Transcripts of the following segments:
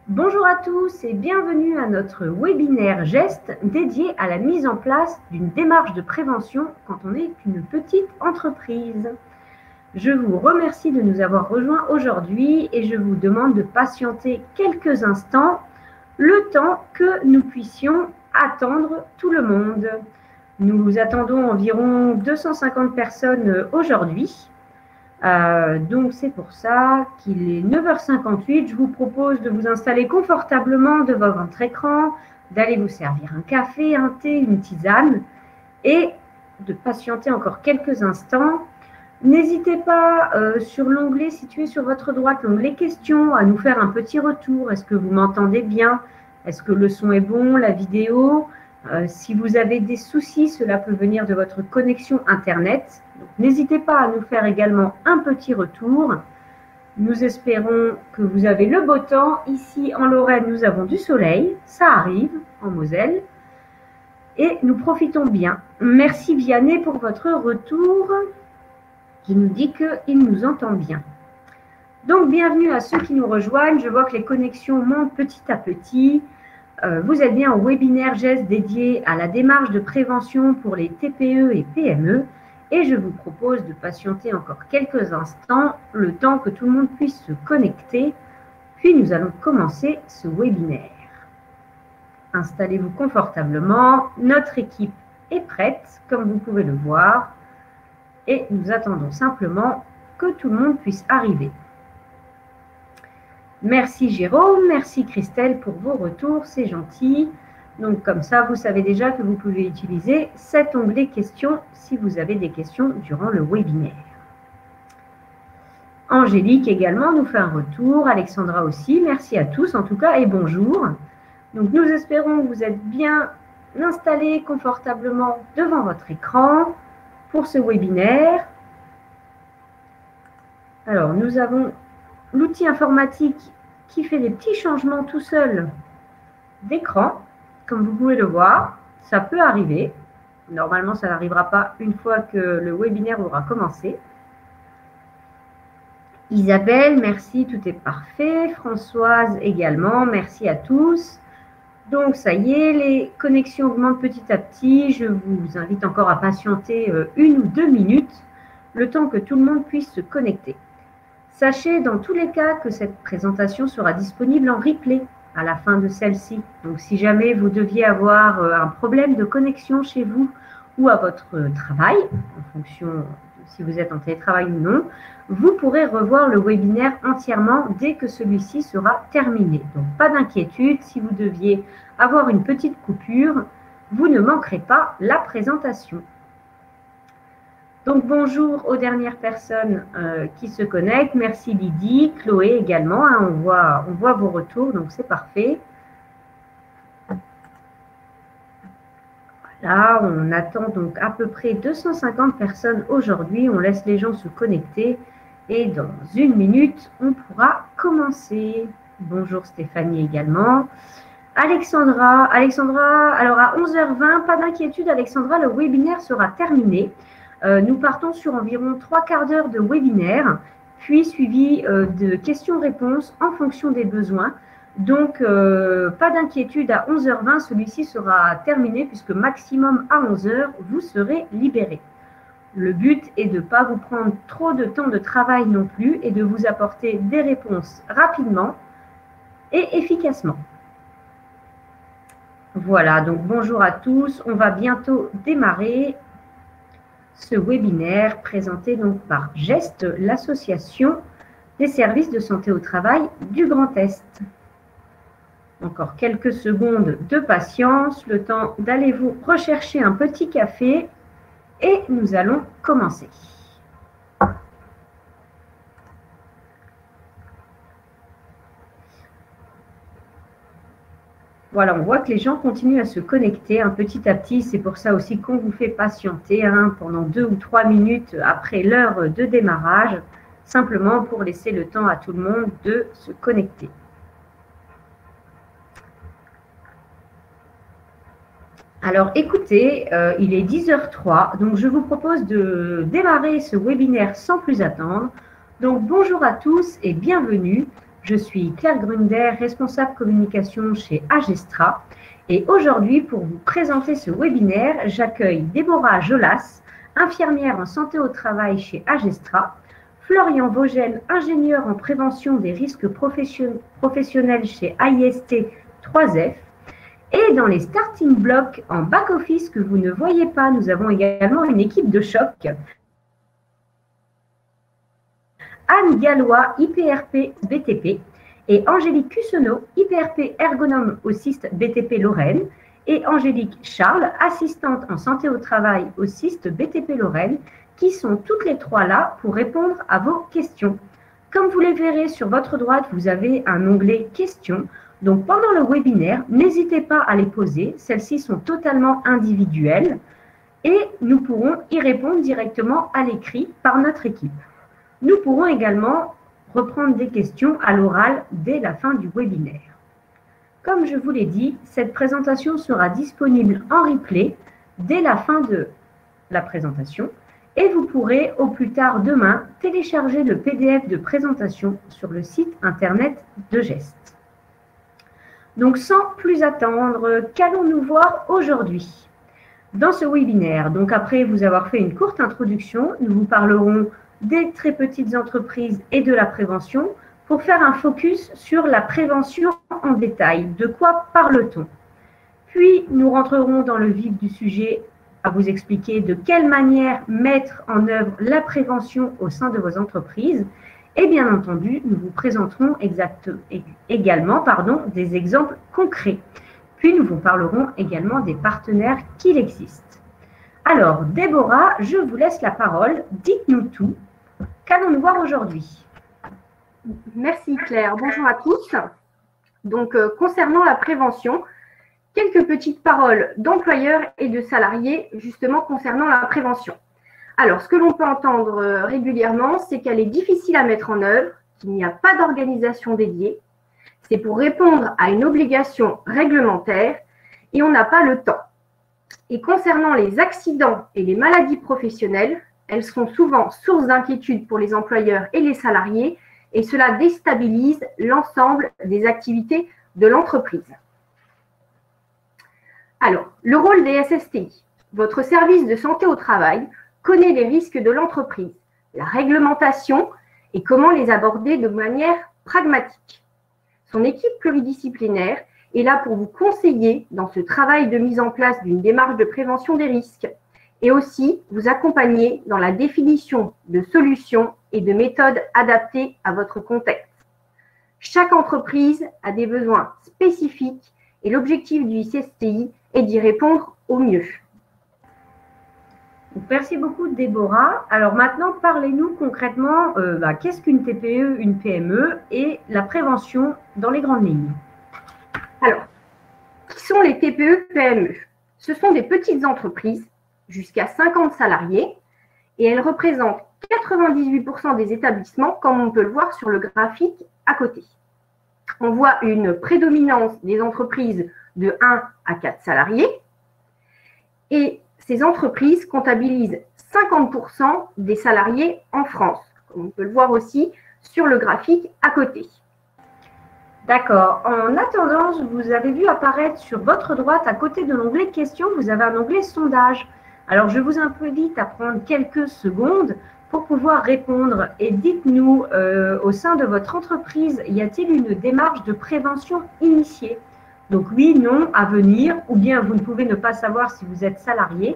Bonjour à tous et bienvenue à notre webinaire GEST dédié à la mise en place d'une démarche de prévention quand on est une petite entreprise. Je vous remercie de nous avoir rejoints aujourd'hui et je vous demande de patienter quelques instants, le temps que nous puissions attendre tout le monde. Nous attendons environ 250 personnes aujourd'hui. Donc c'est pour ça qu'il est 9h58. Je vous propose de vous installer confortablement devant votre écran, d'aller vous servir un café, un thé, une tisane et de patienter encore quelques instants. N'hésitez pas sur l'onglet situé sur votre droite, l'onglet questions, à nous faire un petit retour. Est-ce que vous m'entendez bien? Est-ce que le son est bon, la vidéo? Si vous avez des soucis, cela peut venir de votre connexion Internet. N'hésitez pas à nous faire également un petit retour. Nous espérons que vous avez le beau temps. Ici, en Lorraine, nous avons du soleil. Ça arrive, en Moselle. Et nous profitons bien. Merci Vianney pour votre retour, qui nous dit qu'il nous entend bien. Donc, bienvenue à ceux qui nous rejoignent. Je vois que les connexions montent petit à petit. Vous êtes bien au webinaire GEST dédié à la démarche de prévention pour les TPE et PME et je vous propose de patienter encore quelques instants, le temps que tout le monde puisse se connecter, puis nous allons commencer ce webinaire. Installez-vous confortablement, notre équipe est prête, comme vous pouvez le voir, et nous attendons simplement que tout le monde puisse arriver. Merci Jérôme, merci Christelle pour vos retours, c'est gentil. Donc comme ça, vous savez déjà que vous pouvez utiliser cet onglet questions si vous avez des questions durant le webinaire. Angélique également nous fait un retour, Alexandra aussi, merci à tous en tout cas et bonjour. Donc nous espérons que vous êtes bien installés confortablement devant votre écran pour ce webinaire. Alors nous avons l'outil informatique qui fait des petits changements tout seul d'écran, comme vous pouvez le voir, ça peut arriver. Normalement, ça n'arrivera pas une fois que le webinaire aura commencé. Isabelle, merci, tout est parfait. Françoise également, merci à tous. Donc, ça y est, les connexions augmentent petit à petit. Je vous invite encore à patienter 1 ou 2 minutes, le temps que tout le monde puisse se connecter. Sachez dans tous les cas que cette présentation sera disponible en replay à la fin de celle-ci. Donc si jamais vous deviez avoir un problème de connexion chez vous ou à votre travail, en fonction de si vous êtes en télétravail ou non, vous pourrez revoir le webinaire entièrement dès que celui-ci sera terminé. Donc pas d'inquiétude, si vous deviez avoir une petite coupure, vous ne manquerez pas la présentation. Donc, bonjour aux dernières personnes qui se connectent. Merci Lydie, Chloé également. Hein, on voit vos retours, donc c'est parfait. Voilà, on attend donc à peu près 250 personnes aujourd'hui. On laisse les gens se connecter et dans 1 minute, on pourra commencer. Bonjour Stéphanie également. Alexandra, alors à 11h20, pas d'inquiétude Alexandra, le webinaire sera terminé. Nous partons sur environ 3/4 d'heure de webinaire, puis suivi de questions-réponses en fonction des besoins. Donc, pas d'inquiétude, à 11h20, celui-ci sera terminé puisque maximum à 11h, vous serez libéré. Le but est de ne pas vous prendre trop de temps de travail non plus et de vous apporter des réponses rapidement et efficacement. Voilà, donc bonjour à tous. On va bientôt démarrer ce webinaire présenté donc par GEST, l'association des services de santé au travail du Grand Est. Encore quelques secondes de patience, le temps d'aller vous rechercher un petit café et nous allons commencer. Voilà, on voit que les gens continuent à se connecter petit à petit. C'est pour ça aussi qu'on vous fait patienter pendant 2 ou 3 minutes après l'heure de démarrage, simplement pour laisser le temps à tout le monde de se connecter. Alors écoutez, il est 10h03, donc je vous propose de démarrer ce webinaire sans plus attendre. Donc bonjour à tous et bienvenue. Je suis Claire Grunder, responsable communication chez Agestra. Et aujourd'hui, pour vous présenter ce webinaire, j'accueille Déborah Jolas, infirmière en santé au travail chez Agestra, Florian Vogel, ingénieur en prévention des risques professionnels chez AIST 3F. Et dans les starting blocks en back-office que vous ne voyez pas, nous avons également une équipe de choc. Anne Gallois, IPRP BTP, et Angélique Cussenot, IPRP ergonome au CIST BTP Lorraine, et Angélique Charles, assistante en santé au travail au CIST BTP Lorraine, qui sont toutes les trois là pour répondre à vos questions. Comme vous les verrez sur votre droite, vous avez un onglet questions. Donc pendant le webinaire, n'hésitez pas à les poser. Celles-ci sont totalement individuelles et nous pourrons y répondre directement à l'écrit par notre équipe. Nous pourrons également reprendre des questions à l'oral dès la fin du webinaire. Comme je vous l'ai dit, cette présentation sera disponible en replay dès la fin de la présentation et vous pourrez au plus tard demain télécharger le PDF de présentation sur le site internet de Gest. Donc sans plus attendre, qu'allons-nous voir aujourd'hui dans ce webinaire? Donc après vous avoir fait une courte introduction, nous vous parlerons des très petites entreprises et de la prévention pour faire un focus sur la prévention en détail. De quoi parle-t-on? Puis, nous rentrerons dans le vif du sujet à vous expliquer de quelle manière mettre en œuvre la prévention au sein de vos entreprises. Et bien entendu, nous vous présenterons également des exemples concrets. Puis, nous vous parlerons également des partenaires qu'il existe. Alors, Déborah, je vous laisse la parole. Dites-nous tout. Qu'allons-nous voir aujourd'hui? Merci Claire. Bonjour à tous. Donc, concernant la prévention, quelques petites paroles d'employeurs et de salariés justement concernant la prévention. Alors, ce que l'on peut entendre régulièrement, c'est qu'elle est difficile à mettre en œuvre, qu'il n'y a pas d'organisation dédiée. C'est pour répondre à une obligation réglementaire et on n'a pas le temps. Et concernant les accidents et les maladies professionnelles, elles sont souvent source d'inquiétude pour les employeurs et les salariés et cela déstabilise l'ensemble des activités de l'entreprise. Alors, le rôle des SSTI. Votre service de santé au travail connaît les risques de l'entreprise, la réglementation et comment les aborder de manière pragmatique. Son équipe pluridisciplinaire est là pour vous conseiller dans ce travail de mise en place d'une démarche de prévention des risques et aussi vous accompagner dans la définition de solutions et de méthodes adaptées à votre contexte. Chaque entreprise a des besoins spécifiques et l'objectif du SSTI est d'y répondre au mieux. Merci beaucoup Déborah. Alors maintenant, parlez-nous concrètement, qu'est-ce qu'une TPE, une PME et la prévention dans les grandes lignes? Alors, qui sont les TPE-PME? Ce sont des petites entreprises jusqu'à 50 salariés et elles représentent 98% des établissements comme on peut le voir sur le graphique à côté. On voit une prédominance des entreprises de 1 à 4 salariés et ces entreprises comptabilisent 50% des salariés en France, comme on peut le voir aussi sur le graphique à côté. D'accord. En attendant, vous avez vu apparaître sur votre droite, à côté de l'onglet questions, vous avez un onglet sondage. Alors, je vous invite à prendre quelques secondes pour pouvoir répondre et dites-nous, au sein de votre entreprise, y a-t-il une démarche de prévention initiée? Donc oui, non, à venir, ou bien vous ne pouvez ne pas savoir si vous êtes salarié.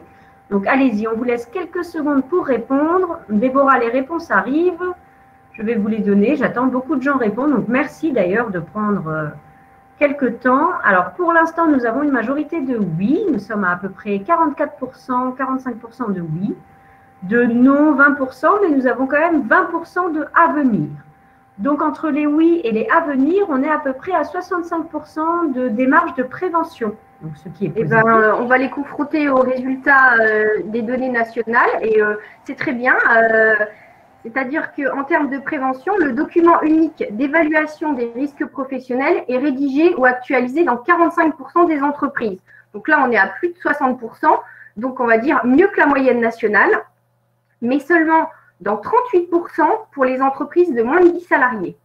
Donc allez-y, on vous laisse quelques secondes pour répondre. Déborah, les réponses arrivent. Je vais vous les donner. J'attends beaucoup de gens répondre. Donc merci d'ailleurs de prendre quelques temps. Alors pour l'instant, nous avons une majorité de oui. Nous sommes à peu près 44%, 45% de oui. De non, 20%, mais nous avons quand même 20% de à venir. Donc, entre les oui et les à venir, on est à peu près à 65% de démarches de prévention. Donc, ce qui est positif. On va les confronter aux résultats des données nationales et c'est très bien. C'est-à-dire qu'en termes de prévention, le document unique d'évaluation des risques professionnels est rédigé ou actualisé dans 45% des entreprises. Donc là, on est à plus de 60%. Donc, on va dire mieux que la moyenne nationale, mais seulement dans 38% pour les entreprises de moins de 10 salariés.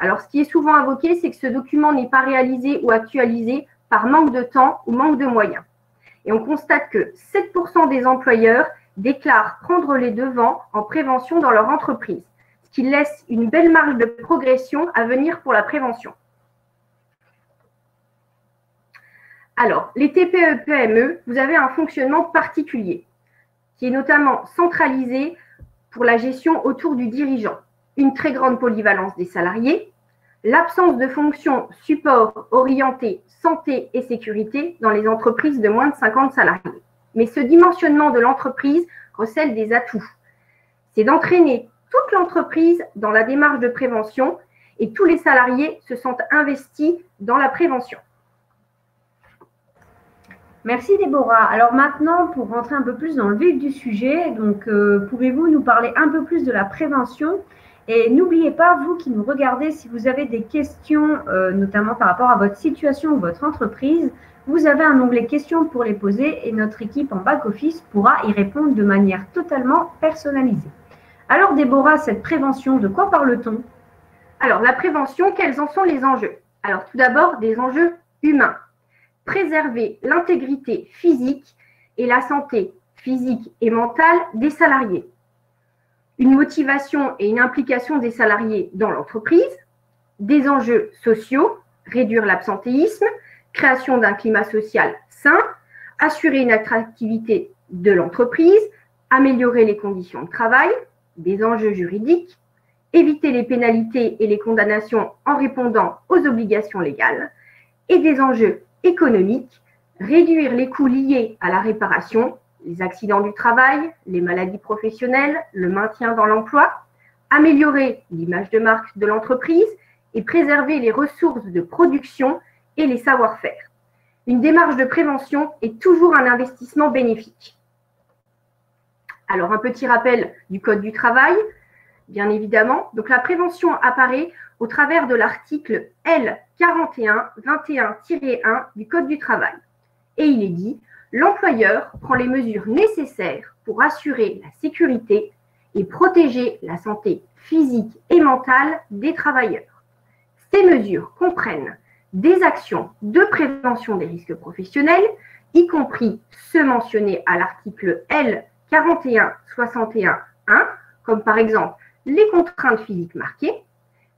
Alors, ce qui est souvent invoqué, c'est que ce document n'est pas réalisé ou actualisé par manque de temps ou manque de moyens. Et on constate que 7% des employeurs déclarent prendre les devants en prévention dans leur entreprise, ce qui laisse une belle marge de progression à venir pour la prévention. Alors, les TPE-PME, vous avez un fonctionnement particulier qui est notamment centralisé pour la gestion autour du dirigeant, une très grande polyvalence des salariés, l'absence de fonctions support orientées santé et sécurité dans les entreprises de moins de 50 salariés. Mais ce dimensionnement de l'entreprise recèle des atouts. C'est d'entraîner toute l'entreprise dans la démarche de prévention et tous les salariés se sentent investis dans la prévention. Merci Déborah. Alors maintenant, pour rentrer un peu plus dans le vif du sujet, donc pouvez-vous nous parler un peu plus de la prévention? Et n'oubliez pas, vous qui nous regardez, si vous avez des questions, notamment par rapport à votre situation ou votre entreprise, vous avez un onglet questions pour les poser et notre équipe en back-office pourra y répondre de manière totalement personnalisée. Alors Déborah, cette prévention, de quoi parle-t-on? Alors la prévention, quels en sont les enjeux? Alors tout d'abord, des enjeux humains. Préserver l'intégrité physique et la santé physique et mentale des salariés. Une motivation et une implication des salariés dans l'entreprise, des enjeux sociaux, réduire l'absentéisme, création d'un climat social sain, assurer une attractivité de l'entreprise, améliorer les conditions de travail, des enjeux juridiques, éviter les pénalités et les condamnations en répondant aux obligations légales, et des enjeux économiques, réduire les coûts liés à la réparation, les accidents du travail, les maladies professionnelles, le maintien dans l'emploi, améliorer l'image de marque de l'entreprise et préserver les ressources de production et les savoir-faire. Une démarche de prévention est toujours un investissement bénéfique. Alors, un petit rappel du Code du travail, bien évidemment. Donc, la prévention apparaît au travers de l'article L4121-1 du Code du travail. Et il est dit, l'employeur prend les mesures nécessaires pour assurer la sécurité et protéger la santé physique et mentale des travailleurs. Ces mesures comprennent des actions de prévention des risques professionnels, y compris ceux mentionnés à l'article L4161-1, comme par exemple les contraintes physiques marquées,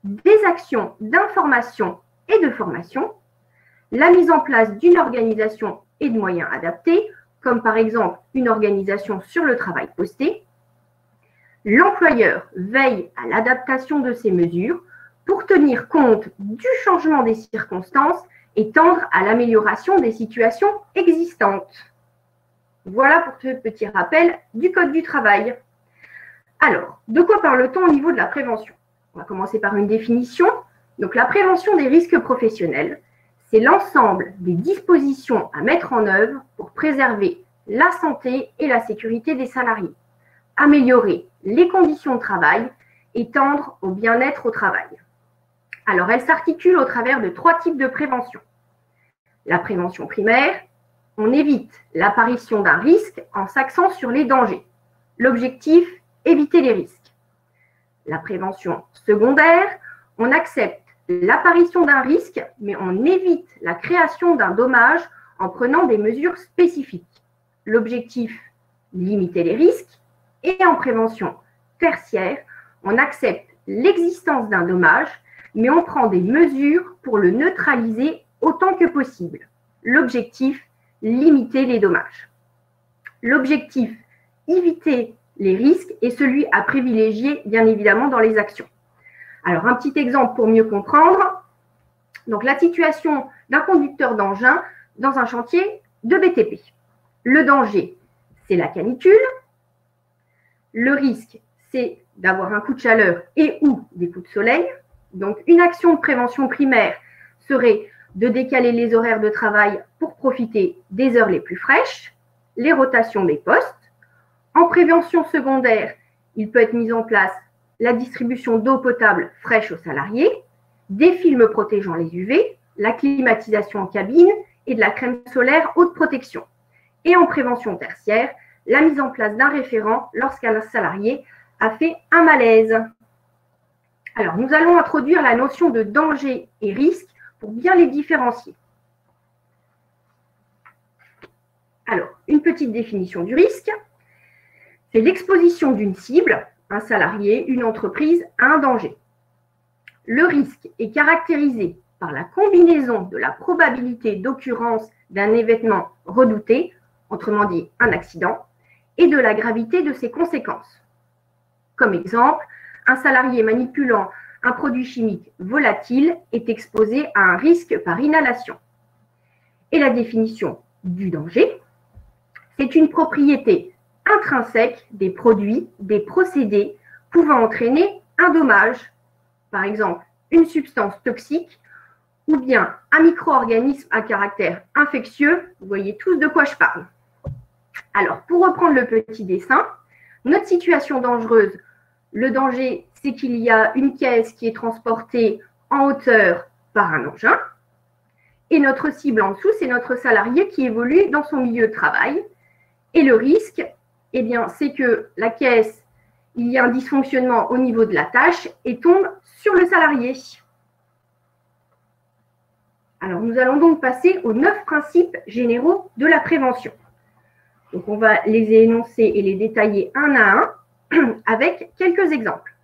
des actions d'information et de formation, la mise en place d'une organisation et de moyens adaptés, comme par exemple une organisation sur le travail posté. L'employeur veille à l'adaptation de ces mesures pour tenir compte du changement des circonstances et tendre à l'amélioration des situations existantes. Voilà pour ce petit rappel du Code du travail. Alors, de quoi parle-t-on au niveau de la prévention? On va commencer par une définition. Donc, la prévention des risques professionnels, c'est l'ensemble des dispositions à mettre en œuvre pour préserver la santé et la sécurité des salariés, améliorer les conditions de travail et tendre au bien-être au travail. Alors, elle s'articule au travers de 3 types de prévention. La prévention primaire, on évite l'apparition d'un risque en s'axant sur les dangers. L'objectif, éviter les risques. La prévention secondaire, on accepte l'apparition d'un risque, mais on évite la création d'un dommage en prenant des mesures spécifiques. L'objectif, limiter les risques. Et en prévention tertiaire, on accepte l'existence d'un dommage, mais on prend des mesures pour le neutraliser autant que possible. L'objectif, limiter les dommages. L'objectif, éviter les risques est celui à privilégier, bien évidemment, dans les actions. Alors, un petit exemple pour mieux comprendre. Donc, la situation d'un conducteur d'engin dans un chantier de BTP. Le danger, c'est la canicule. Le risque, c'est d'avoir un coup de chaleur et ou des coups de soleil. Donc, une action de prévention primaire serait de décaler les horaires de travail pour profiter des heures les plus fraîches, les rotations des postes. En prévention secondaire, il peut être mis en place la distribution d'eau potable fraîche aux salariés, des films protégeant les UV, la climatisation en cabine et de la crème solaire haute protection. Et en prévention tertiaire, la mise en place d'un référent lorsqu'un salarié a fait un malaise. Alors, nous allons introduire la notion de danger et risque pour bien les différencier. Alors, une petite définition du risque. C'est l'exposition d'une cible, un salarié, une entreprise, à un danger. Le risque est caractérisé par la combinaison de la probabilité d'occurrence d'un événement redouté, autrement dit un accident, et de la gravité de ses conséquences. Comme exemple, un salarié manipulant un produit chimique volatile est exposé à un risque par inhalation. Et la définition du danger, c'est une propriété intrinsèque des produits, des procédés pouvant entraîner un dommage, par exemple une substance toxique ou bien un micro-organisme à caractère infectieux. Vous voyez tous de quoi je parle. Alors, pour reprendre le petit dessin, notre situation dangereuse, le danger, c'est qu'il y a une caisse qui est transportée en hauteur par un engin. Et notre cible en dessous, c'est notre salarié qui évolue dans son milieu de travail. Et le risque, eh bien, c'est que la caisse, il y a un dysfonctionnement au niveau de la tâche et tombe sur le salarié. Alors, nous allons donc passer aux 9 principes généraux de la prévention. Donc, on va les énoncer et les détailler un à un avec quelques exemples.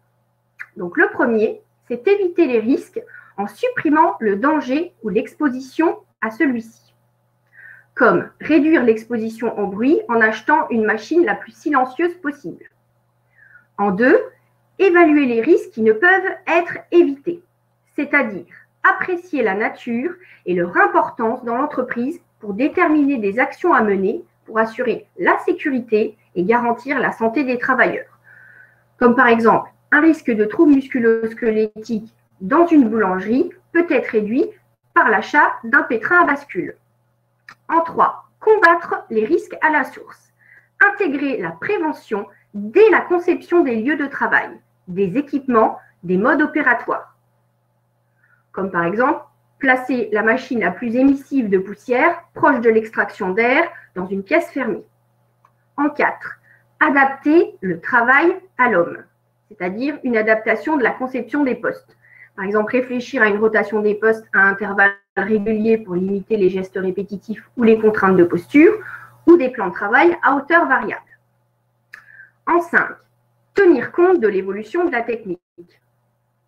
Donc, le premier, c'est éviter les risques en supprimant le danger ou l'exposition à celui-ci. Comme réduire l'exposition au bruit en achetant une machine la plus silencieuse possible. En deux, évaluer les risques qui ne peuvent être évités, c'est-à-dire apprécier la nature et leur importance dans l'entreprise pour déterminer des actions à mener pour assurer la sécurité et garantir la santé des travailleurs. Comme par exemple, un risque de troubles musculo-squelettiques dans une boulangerie peut être réduit par l'achat d'un pétrin à bascule. En 3, combattre les risques à la source. Intégrer la prévention dès la conception des lieux de travail, des équipements, des modes opératoires. Comme par exemple, placer la machine la plus émissive de poussière proche de l'extraction d'air dans une pièce fermée. En 4, adapter le travail à l'homme, c'est-à-dire une adaptation de la conception des postes. Par exemple, réfléchir à une rotation des postes à intervalles réguliers pour limiter les gestes répétitifs ou les contraintes de posture, ou des plans de travail à hauteur variable. En 5, tenir compte de l'évolution de la technique,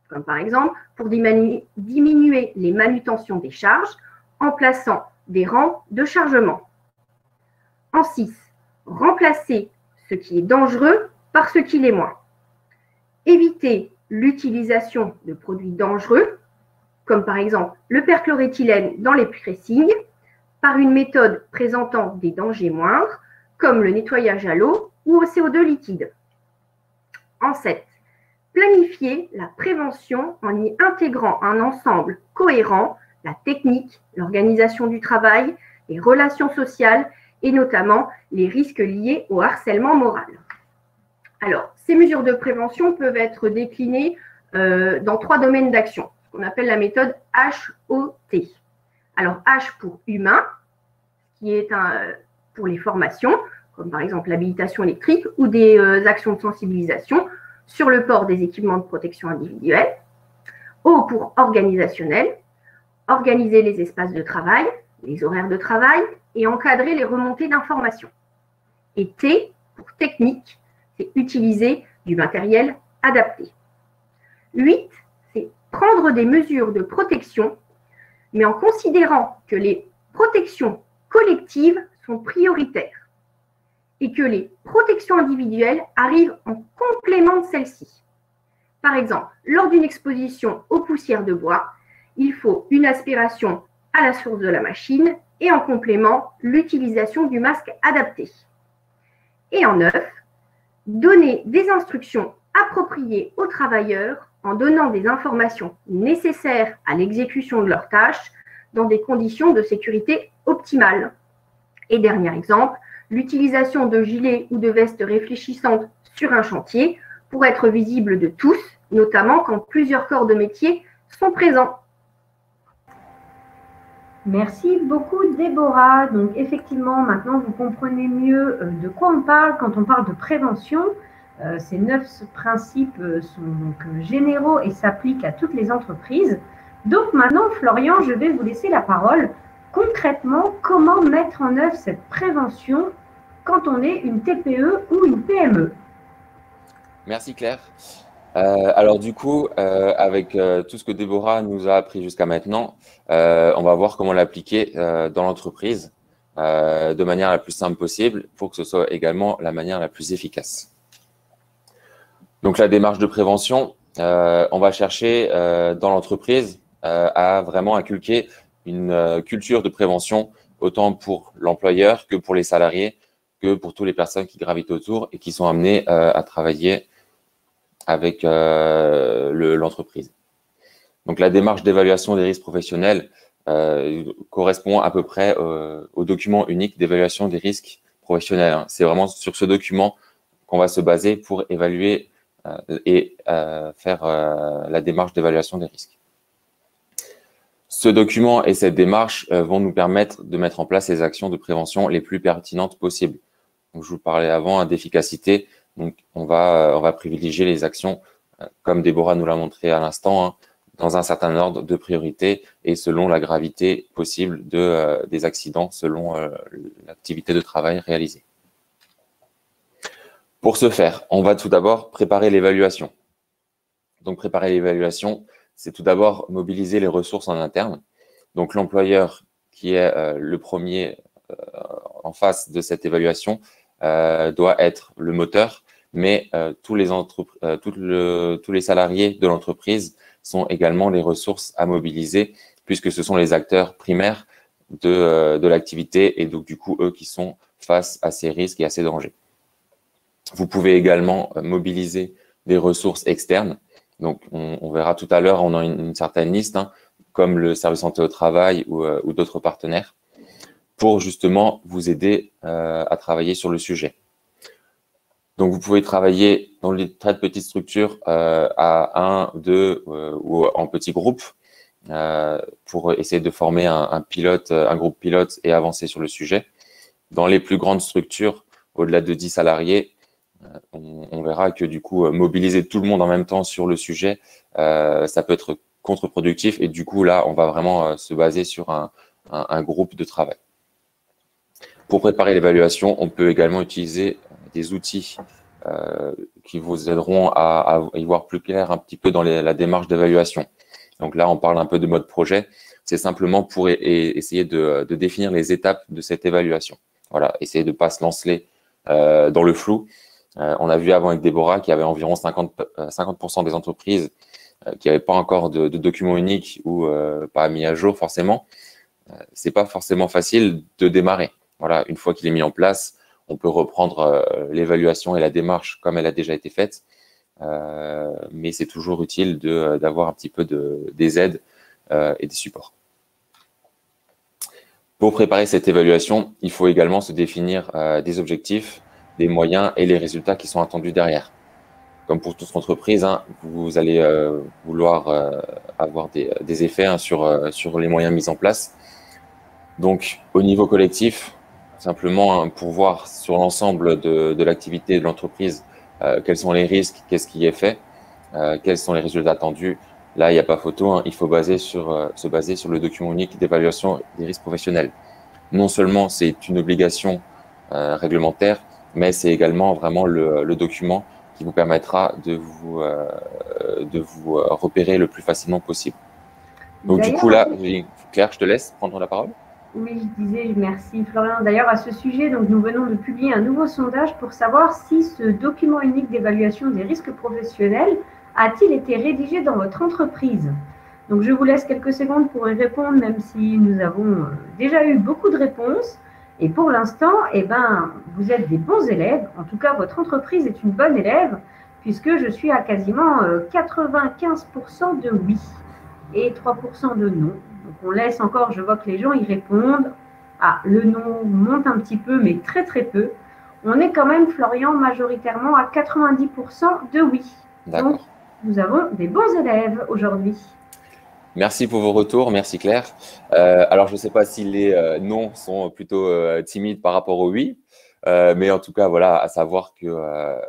comme par exemple pour diminuer les manutentions des charges en plaçant des rangs de chargement. En 6, remplacer ce qui est dangereux par ce qui l'est moins. Éviter l'utilisation de produits dangereux, comme par exemple le perchloréthylène dans les pressings, par une méthode présentant des dangers moindres, comme le nettoyage à l'eau ou au CO2 liquide. En 7, planifier la prévention en y intégrant un ensemble cohérent, la technique, l'organisation du travail, les relations sociales et notamment les risques liés au harcèlement moral. Alors, ces mesures de prévention peuvent être déclinées dans 3 domaines d'action, ce qu'on appelle la méthode HOT. Alors, H pour humain, qui est pour les formations, comme par exemple l'habilitation électrique ou des actions de sensibilisation sur le port des équipements de protection individuelle. O pour organisationnel, organiser les espaces de travail, les horaires de travail et encadrer les remontées d'informations. Et T pour technique, c'est utiliser du matériel adapté. 8, c'est prendre des mesures de protection, mais en considérant que les protections collectives sont prioritaires et que les protections individuelles arrivent en complément de celles-ci. Par exemple, lors d'une exposition aux poussières de bois, il faut une aspiration à la source de la machine et en complément, l'utilisation du masque adapté. Et en 9, donner des instructions appropriées aux travailleurs en donnant des informations nécessaires à l'exécution de leurs tâches dans des conditions de sécurité optimales. Et dernier exemple, l'utilisation de gilets ou de vestes réfléchissantes sur un chantier pour être visible de tous, notamment quand plusieurs corps de métier sont présents. Merci beaucoup Déborah. Donc effectivement, maintenant vous comprenez mieux de quoi on parle quand on parle de prévention. Ces 9 principes sont donc généraux et s'appliquent à toutes les entreprises. Donc maintenant, Florian, je vais vous laisser la parole. Concrètement, comment mettre en œuvre cette prévention quand on est une TPE ou une PME? Merci Claire. Alors du coup, avec tout ce que Déborah nous a appris jusqu'à maintenant, on va voir comment l'appliquer dans l'entreprise de manière la plus simple possible pour que ce soit également la manière la plus efficace. Donc la démarche de prévention, on va chercher dans l'entreprise à vraiment inculquer une culture de prévention autant pour l'employeur que pour les salariés, que pour toutes les personnes qui gravitent autour et qui sont amenées à travailler avec l'entreprise. Donc, la démarche d'évaluation des risques professionnels correspond à peu près au document unique d'évaluation des risques professionnels. Hein. C'est vraiment sur ce document qu'on va se baser pour évaluer et faire la démarche d'évaluation des risques. Ce document et cette démarche vont nous permettre de mettre en place les actions de prévention les plus pertinentes possibles. Donc, je vous parlais avant d'efficacité. Donc, on va privilégier les actions, comme Déborah nous l'a montré à l'instant, hein, dans un certain ordre de priorité et selon la gravité possible des accidents, selon l'activité de travail réalisée. Pour ce faire, on va tout d'abord préparer l'évaluation. Donc, préparer l'évaluation, c'est tout d'abord mobiliser les ressources en interne. Donc, l'employeur qui est le premier en face de cette évaluation doit être le moteur, mais tous les salariés de l'entreprise sont également les ressources à mobiliser, puisque ce sont les acteurs primaires de l'activité et donc du coup, eux qui sont face à ces risques et à ces dangers. Vous pouvez également mobiliser des ressources externes. Donc, on verra tout à l'heure, on a une certaine liste, hein, comme le service santé au travail ou d'autres partenaires, pour justement vous aider à travailler sur le sujet. Donc, vous pouvez travailler dans les très petites structures à 1, 2 ou en petits groupes pour essayer de former un groupe pilote et avancer sur le sujet. Dans les plus grandes structures, au-delà de 10 salariés, on verra que du coup, mobiliser tout le monde en même temps sur le sujet, ça peut être contre-productif et du coup, là, on va vraiment se baser sur un groupe de travail. Pour préparer l'évaluation, on peut également utiliser des outils qui vous aideront à y voir plus clair un petit peu dans la démarche d'évaluation. Donc là, on parle un peu de mode projet. C'est simplement pour essayer de définir les étapes de cette évaluation. Voilà, essayer de ne pas se lancer dans le flou. On a vu avant avec Déborah qu'il y avait environ 50% des entreprises qui n'avaient pas encore de document unique ou pas mis à jour forcément. C'est pas forcément facile de démarrer. Voilà, une fois qu'il est mis en place, on peut reprendre l'évaluation et la démarche comme elle a déjà été faite. Mais c'est toujours utile d'avoir un petit peu des aides et des supports. Pour préparer cette évaluation, il faut également se définir des objectifs, des moyens et les résultats qui sont attendus derrière. Comme pour toute entreprise, hein, vous allez vouloir avoir des effets hein, sur les moyens mis en place. Donc, au niveau collectif, simplement hein, pour voir sur l'ensemble de l'activité de l'entreprise quels sont les risques, qu'est-ce qui est fait, quels sont les résultats attendus. Là, il n'y a pas photo, hein, il faut se baser sur le document unique d'évaluation des risques professionnels. Non seulement c'est une obligation réglementaire, mais c'est également vraiment le document qui vous permettra de vous repérer le plus facilement possible. Donc du coup là, Claire, je te laisse prendre la parole. Oui, je disais merci Florian. D'ailleurs, à ce sujet, donc, nous venons de publier un nouveau sondage pour savoir si ce document unique d'évaluation des risques professionnels a-t-il été rédigé dans votre entreprise. Donc, je vous laisse quelques secondes pour y répondre, même si nous avons déjà eu beaucoup de réponses. Et pour l'instant, eh ben, vous êtes des bons élèves. En tout cas, votre entreprise est une bonne élève, puisque je suis à quasiment 95% de oui et 3% de non. Donc, on laisse encore, je vois que les gens y répondent. Ah, le non monte un petit peu, mais très très peu. On est quand même, Florian, majoritairement à 90% de oui. Donc, nous avons des bons élèves aujourd'hui. Merci pour vos retours, merci Claire. Alors, je ne sais pas si les non sont plutôt timides par rapport au oui. Mais en tout cas, voilà, à savoir que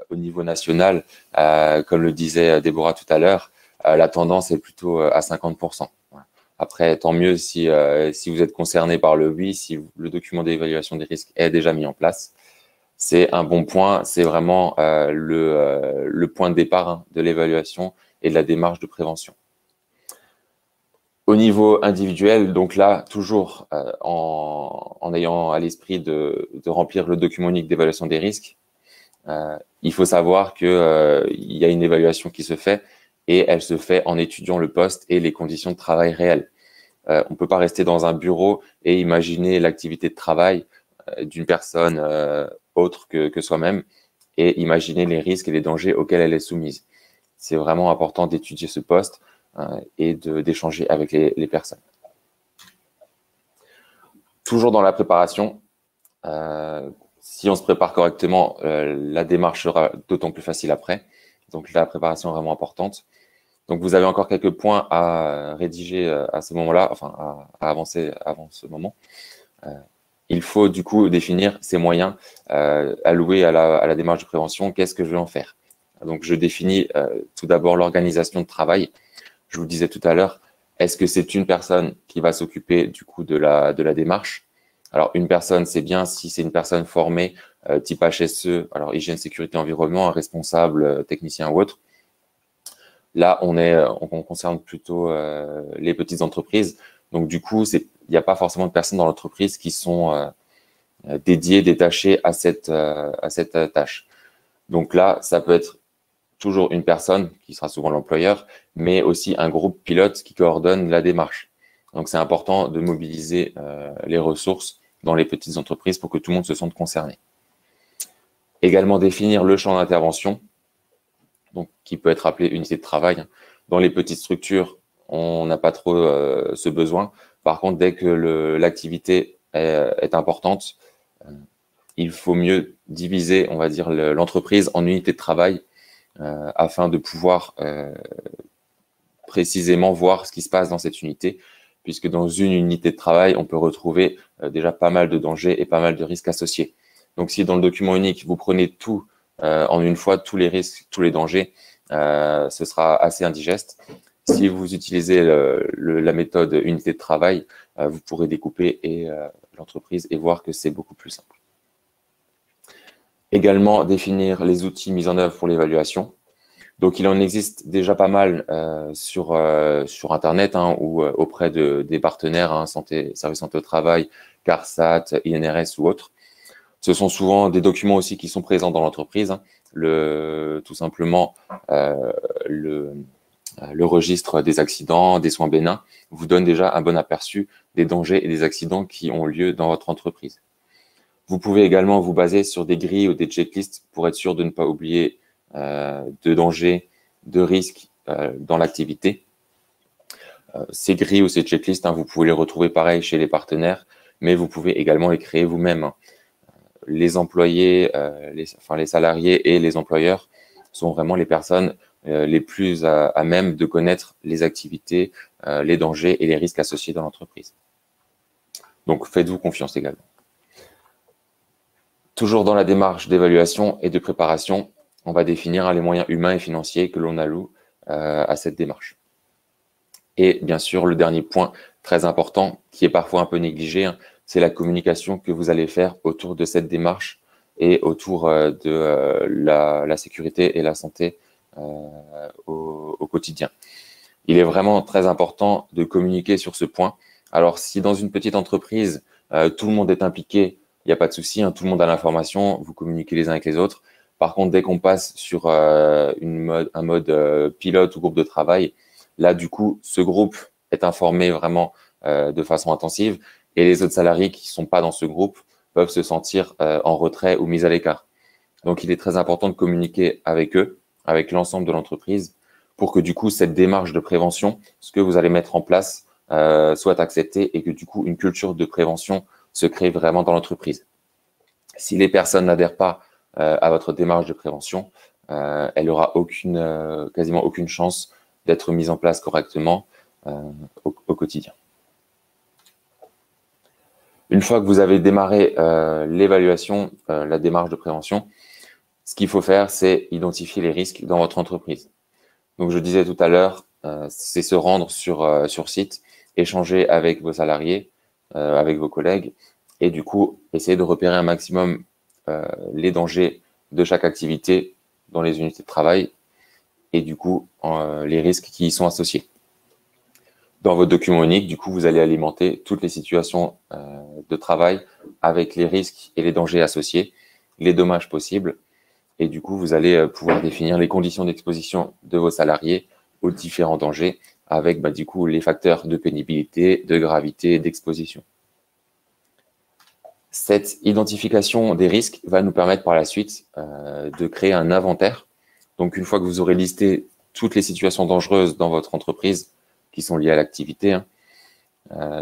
au niveau national, comme le disait Déborah tout à l'heure, la tendance est plutôt à 50%. Voilà. Après, tant mieux si vous êtes concerné par le oui, si le document d'évaluation des risques est déjà mis en place. C'est un bon point. C'est vraiment le point de départ, hein, de l'évaluation et de la démarche de prévention. Au niveau individuel, donc là, toujours en ayant à l'esprit de remplir le document unique d'évaluation des risques, il faut savoir qu'il y a une évaluation qui se fait et elle se fait en étudiant le poste et les conditions de travail réelles. On ne peut pas rester dans un bureau et imaginer l'activité de travail d'une personne autre que soi-même et imaginer les risques et les dangers auxquels elle est soumise. C'est vraiment important d'étudier ce poste et d'échanger avec les personnes. Toujours dans la préparation, si on se prépare correctement, la démarche sera d'autant plus facile après. Donc la préparation est vraiment importante. Donc vous avez encore quelques points à rédiger à ce moment-là, enfin à avancer avant ce moment. Il faut du coup définir ces moyens alloués à la démarche de prévention. Qu'est-ce que je vais en faire? Donc je définis tout d'abord l'organisation de travail. Je vous disais tout à l'heure, est-ce que c'est une personne qui va s'occuper du coup de la démarche? Alors, une personne, c'est bien si c'est une personne formée, type HSE, alors hygiène, sécurité, environnement, un responsable, technicien ou autre. Là, on concerne plutôt les petites entreprises. Donc, du coup, il n'y a pas forcément de personnes dans l'entreprise qui sont dédiées, détachées à cette tâche. Donc là, ça peut être toujours une personne qui sera souvent l'employeur, mais aussi un groupe pilote qui coordonne la démarche. Donc, c'est important de mobiliser les ressources dans les petites entreprises pour que tout le monde se sente concerné. Également, définir le champ d'intervention, donc qui peut être appelé unité de travail. Dans les petites structures, on n'a pas trop ce besoin. Par contre, dès que l'activité est importante, il faut mieux diviser, on va dire, l'entreprise en unités de travail afin de pouvoir précisément voir ce qui se passe dans cette unité, puisque dans une unité de travail, on peut retrouver déjà pas mal de dangers et pas mal de risques associés. Donc, si dans le document unique, vous prenez tout en une fois, tous les risques, tous les dangers, ce sera assez indigeste. Si vous utilisez la méthode unité de travail, vous pourrez découper l'entreprise et voir que c'est beaucoup plus simple. Également, définir les outils mis en œuvre pour l'évaluation. Donc, il en existe déjà pas mal sur Internet ou auprès des partenaires, Service Santé au Travail, CARSAT, INRS ou autres. Ce sont souvent des documents aussi qui sont présents dans l'entreprise. Tout simplement, le registre des accidents, des soins bénins vous donne déjà un bon aperçu des dangers et des accidents qui ont lieu dans votre entreprise. Vous pouvez également vous baser sur des grilles ou des checklists pour être sûr de ne pas oublier de dangers, de risques dans l'activité. Ces grilles ou ces checklists, vous pouvez les retrouver pareil chez les partenaires, mais vous pouvez également les créer vous-même. Les employés, les salariés et les employeurs sont vraiment les personnes les plus à même de connaître les activités, les dangers et les risques associés dans l'entreprise. Donc, faites-vous confiance également. Toujours dans la démarche d'évaluation et de préparation, on va définir les moyens humains et financiers que l'on alloue à cette démarche. Et bien sûr, le dernier point très important, qui est parfois un peu négligé, c'est la communication que vous allez faire autour de cette démarche et autour de la sécurité et la santé au quotidien. Il est vraiment très important de communiquer sur ce point. Alors, si dans une petite entreprise, tout le monde est impliqué, il n'y a pas de souci, tout le monde a l'information, vous communiquez les uns avec les autres. Par contre, dès qu'on passe sur un mode pilote ou groupe de travail, là, du coup, ce groupe est informé vraiment de façon intensive et les autres salariés qui ne sont pas dans ce groupe peuvent se sentir en retrait ou mis à l'écart. Donc, il est très important de communiquer avec eux, avec l'ensemble de l'entreprise, pour que du coup, cette démarche de prévention, ce que vous allez mettre en place, soit accepté et que du coup, une culture de prévention se crée vraiment dans l'entreprise. Si les personnes n'adhèrent pas à votre démarche de prévention, elle n'aura quasiment aucune chance d'être mise en place correctement au quotidien. Une fois que vous avez démarré l'évaluation, la démarche de prévention, ce qu'il faut faire, c'est identifier les risques dans votre entreprise. Donc, je disais tout à l'heure, c'est se rendre sur site, échanger avec vos salariés, avec vos collègues, et du coup, essayer de repérer un maximum les dangers de chaque activité dans les unités de travail et du coup, les risques qui y sont associés. Dans votre document unique, du coup, vous allez alimenter toutes les situations de travail avec les risques et les dangers associés, les dommages possibles, et du coup, vous allez pouvoir définir les conditions d'exposition de vos salariés aux différents dangers avec du coup les facteurs de pénibilité, de gravité, d'exposition. Cette identification des risques va nous permettre par la suite de créer un inventaire. Donc, une fois que vous aurez listé toutes les situations dangereuses dans votre entreprise qui sont liées à l'activité,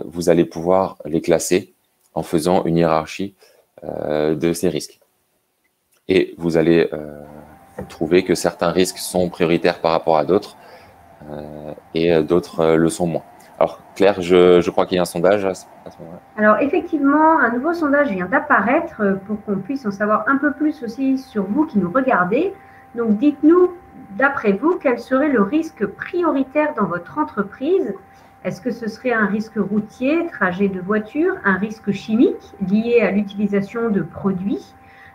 vous allez pouvoir les classer en faisant une hiérarchie de ces risques. Et vous allez trouver que certains risques sont prioritaires par rapport à d'autres et d'autres le sont moins. Alors, Claire, je crois qu'il y a un sondage à ce moment-là. Alors, effectivement, un nouveau sondage vient d'apparaître pour qu'on puisse en savoir un peu plus aussi sur vous qui nous regardez. Donc, dites-nous, d'après vous, quel serait le risque prioritaire dans votre entreprise? Est-ce que ce serait un risque routier, trajet de voiture, un risque chimique lié à l'utilisation de produits,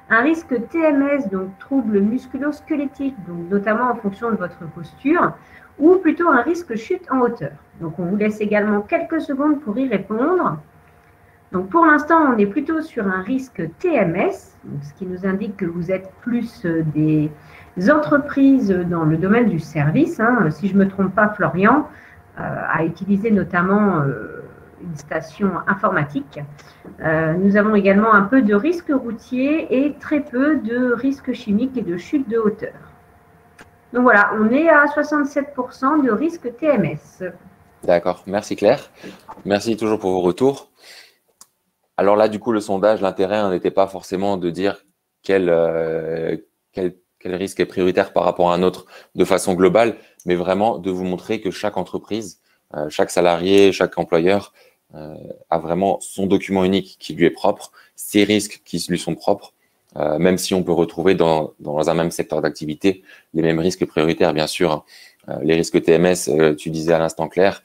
un risque TMS, donc troubles musculo-squelettiques, donc notamment en fonction de votre posture, ou plutôt un risque chute en hauteur? Donc, on vous laisse également quelques secondes pour y répondre. Donc, pour l'instant, on est plutôt sur un risque TMS, donc ce qui nous indique que vous êtes plus des entreprises dans le domaine du service. Si je ne me trompe pas, Florian a utilisé notamment une station informatique. Nous avons également un peu de risque routier et très peu de risque chimique et de chute de hauteur. Donc voilà, on est à 67% de risque TMS. D'accord, merci Claire. Merci toujours pour vos retours. Alors là, du coup, le sondage, l'intérêt n'était pas forcément de dire quel risque est prioritaire par rapport à un autre de façon globale, mais vraiment de vous montrer que chaque entreprise, chaque salarié, chaque employeur a vraiment son document unique qui lui est propre, ses risques qui lui sont propres, même si on peut retrouver dans un même secteur d'activité les mêmes risques prioritaires, bien sûr. Les risques TMS, tu disais à l'instant Claire,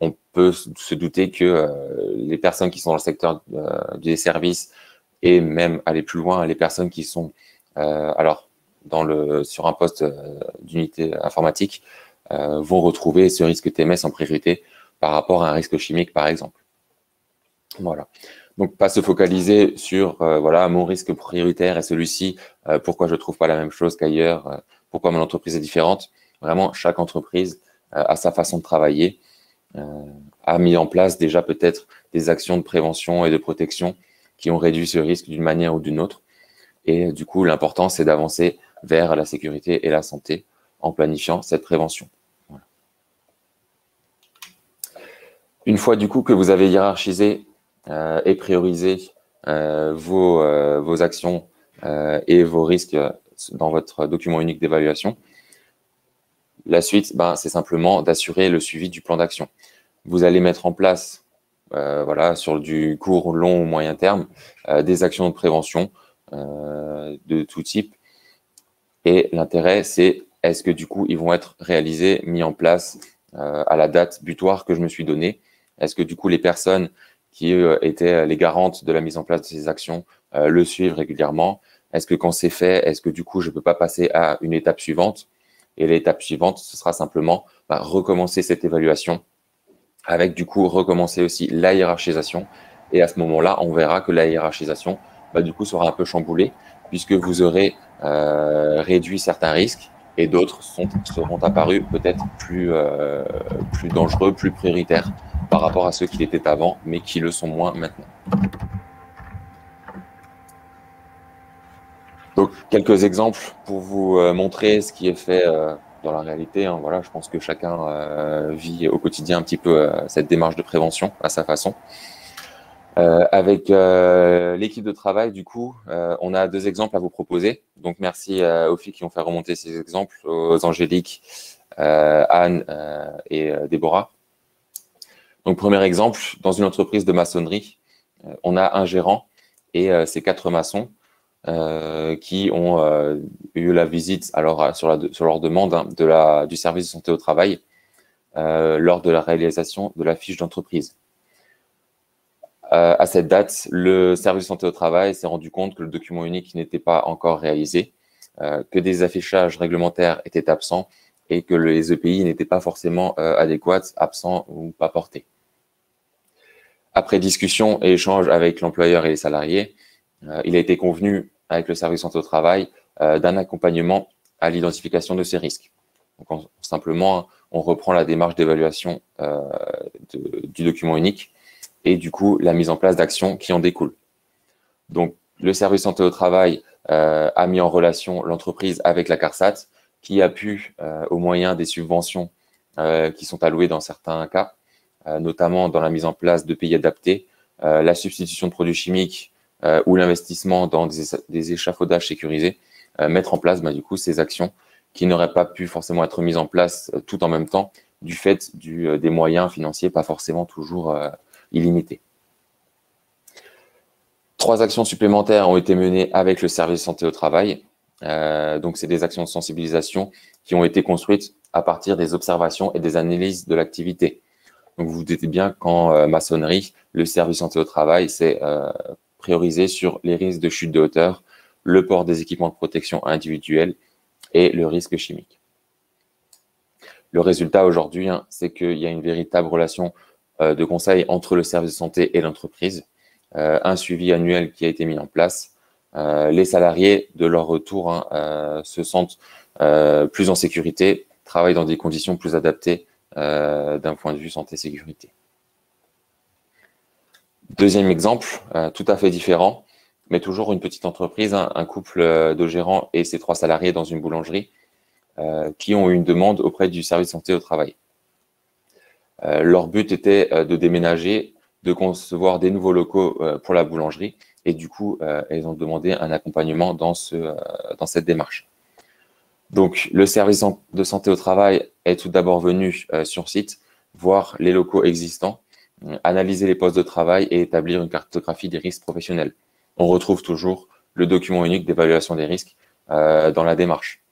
on peut se douter que les personnes qui sont dans le secteur des services et même aller plus loin, les personnes qui sont sur un poste d'unité informatique vont retrouver ce risque TMS en priorité par rapport à un risque chimique, par exemple. Voilà. Donc, pas se focaliser sur mon risque prioritaire est celui-ci, pourquoi je ne trouve pas la même chose qu'ailleurs, pourquoi mon entreprise est différente. Vraiment, chaque entreprise a sa façon de travailler, a mis en place déjà peut-être des actions de prévention et de protection qui ont réduit ce risque d'une manière ou d'une autre. Et du coup, l'important, c'est d'avancer vers la sécurité et la santé en planifiant cette prévention. Voilà. Une fois du coup que vous avez hiérarchisé et priorisé vos actions et vos risques dans votre document unique d'évaluation, la suite, c'est simplement d'assurer le suivi du plan d'action. Vous allez mettre en place, sur du court, long ou moyen terme, des actions de prévention de tout type. Et l'intérêt, c'est est-ce que du coup, ils vont être réalisés, mis en place à la date butoir que je me suis donnée? Est-ce que du coup, les personnes qui étaient les garantes de la mise en place de ces actions le suivent régulièrement? Est-ce que quand c'est fait, est-ce que du coup, je ne peux pas passer à une étape suivante? Et l'étape suivante, ce sera simplement recommencer cette évaluation avec du coup recommencer aussi la hiérarchisation. Et à ce moment-là, on verra que la hiérarchisation du coup sera un peu chamboulée puisque vous aurez réduit certains risques et d'autres seront apparus peut-être plus dangereux, plus prioritaires par rapport à ceux qui l'étaient avant, mais qui le sont moins maintenant. Donc, quelques exemples pour vous montrer ce qui est fait dans la réalité. Voilà, je pense que chacun vit au quotidien un petit peu cette démarche de prévention à sa façon. Avec l'équipe de travail, du coup, on a 2 exemples à vous proposer. Donc, merci aux filles qui ont fait remonter ces exemples, aux Angélique, Anne et Déborah. Donc, premier exemple, dans une entreprise de maçonnerie, on a un gérant et ces 4 maçons qui ont eu la visite alors sur leur demande hein, du service de santé au travail lors de la réalisation de la fiche d'entreprise. À cette date, le service de santé au travail s'est rendu compte que le document unique n'était pas encore réalisé, que des affichages réglementaires étaient absents et que les EPI n'étaient pas forcément adéquats, absents ou pas portés. Après discussion et échange avec l'employeur et les salariés, il a été convenu avec le service de santé au travail d'un accompagnement à l'identification de ces risques. Donc, simplement, on reprend la démarche d'évaluation du document unique et du coup, la mise en place d'actions qui en découlent. Donc, le service santé au travail a mis en relation l'entreprise avec la CARSAT, qui a pu, au moyen des subventions qui sont allouées dans certains cas, notamment dans la mise en place de pays adaptés, la substitution de produits chimiques ou l'investissement dans des échafaudages sécurisés, mettre en place du coup ces actions qui n'auraient pas pu forcément être mises en place tout en même temps du fait des moyens financiers pas forcément toujours illimité. 3 actions supplémentaires ont été menées avec le service santé au travail. Donc, c'est des actions de sensibilisation qui ont été construites à partir des observations et des analyses de l'activité. Donc, vous vous doutez bien qu'en maçonnerie, le service santé au travail s'est priorisé sur les risques de chute de hauteur, le port des équipements de protection individuels et le risque chimique. Le résultat aujourd'hui, hein, c'est qu'il y a une véritable relation de conseil entre le service de santé et l'entreprise, un suivi annuel qui a été mis en place. Les salariés, de leur retour, hein, se sentent plus en sécurité, travaillent dans des conditions plus adaptées d'un point de vue santé-sécurité. Deuxième exemple, tout à fait différent, mais toujours une petite entreprise, hein, un couple de gérants et ses 3 salariés dans une boulangerie qui ont eu une demande auprès du service santé au travail. Leur but était de déménager, de concevoir des nouveaux locaux pour la boulangerie et du coup, ils ont demandé un accompagnement dans cette démarche. Donc, le service de santé au travail est tout d'abord venu sur site, voir les locaux existants, analyser les postes de travail et établir une cartographie des risques professionnels. On retrouve toujours le document unique d'évaluation des risques dans la démarche.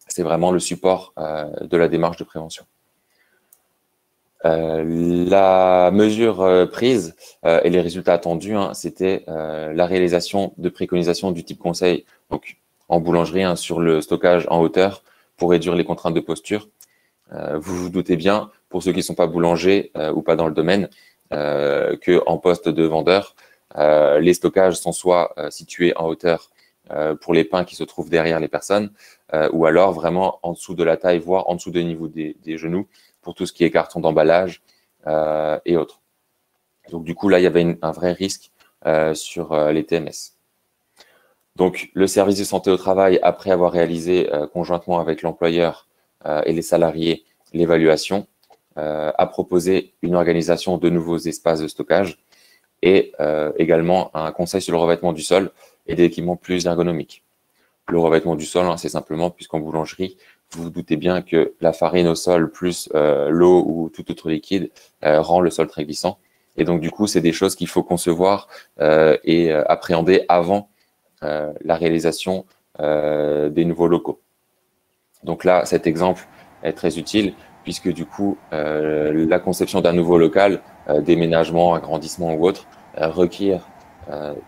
C'est vraiment le support de la démarche de prévention. La mesure prise et les résultats attendus, hein, c'était la réalisation de préconisations du type conseil, donc en boulangerie, hein, sur le stockage en hauteur pour réduire les contraintes de posture. Vous vous doutez bien, pour ceux qui ne sont pas boulangers ou pas dans le domaine, qu'en poste de vendeur, les stockages sont soit situés en hauteur pour les pains qui se trouvent derrière les personnes, ou alors vraiment en dessous de la taille, voire en dessous du niveau des genoux, pour tout ce qui est carton d'emballage et autres. Donc, du coup, là, il y avait un vrai risque sur les TMS. Donc, le service de santé au travail, après avoir réalisé conjointement avec l'employeur et les salariés l'évaluation, a proposé une organisation de nouveaux espaces de stockage et également un conseil sur le revêtement du sol et des équipements plus ergonomiques. Le revêtement du sol, hein, c'est simplement, puisqu'en boulangerie, vous vous doutez bien que la farine au sol plus l'eau ou tout autre liquide rend le sol très glissant. Et donc, du coup, c'est des choses qu'il faut concevoir et appréhender avant la réalisation des nouveaux locaux. Donc là, cet exemple est très utile puisque du coup, la conception d'un nouveau local, déménagement, agrandissement ou autre, requiert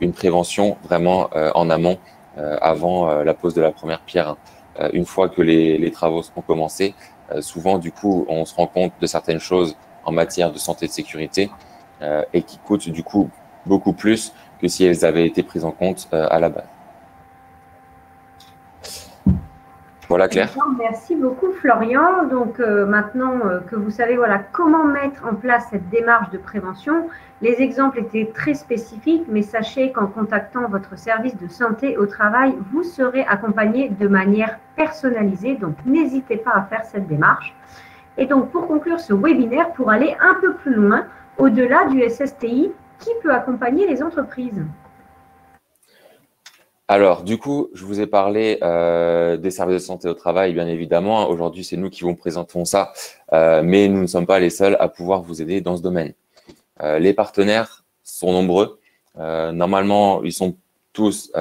une prévention vraiment en amont avant la pose de la première pierre. Une fois que les travaux seront commencés, souvent, du coup, on se rend compte de certaines choses en matière de santé et de sécurité et qui coûtent, du coup, beaucoup plus que si elles avaient été prises en compte à la base. Voilà, Claire. Merci beaucoup, Florian. Donc, maintenant que vous savez comment mettre en place cette démarche de prévention, les exemples étaient très spécifiques, mais sachez qu'en contactant votre service de santé au travail, vous serez accompagné de manière personnalisée. Donc, n'hésitez pas à faire cette démarche. Et donc, pour conclure ce webinaire, pour aller un peu plus loin, au-delà du SSTI, qui peut accompagner les entreprises ? Alors, du coup, je vous ai parlé des services de santé au travail, bien évidemment. Aujourd'hui, c'est nous qui vous présentons ça, mais nous ne sommes pas les seuls à pouvoir vous aider dans ce domaine. Les partenaires sont nombreux. Normalement, ils sont tous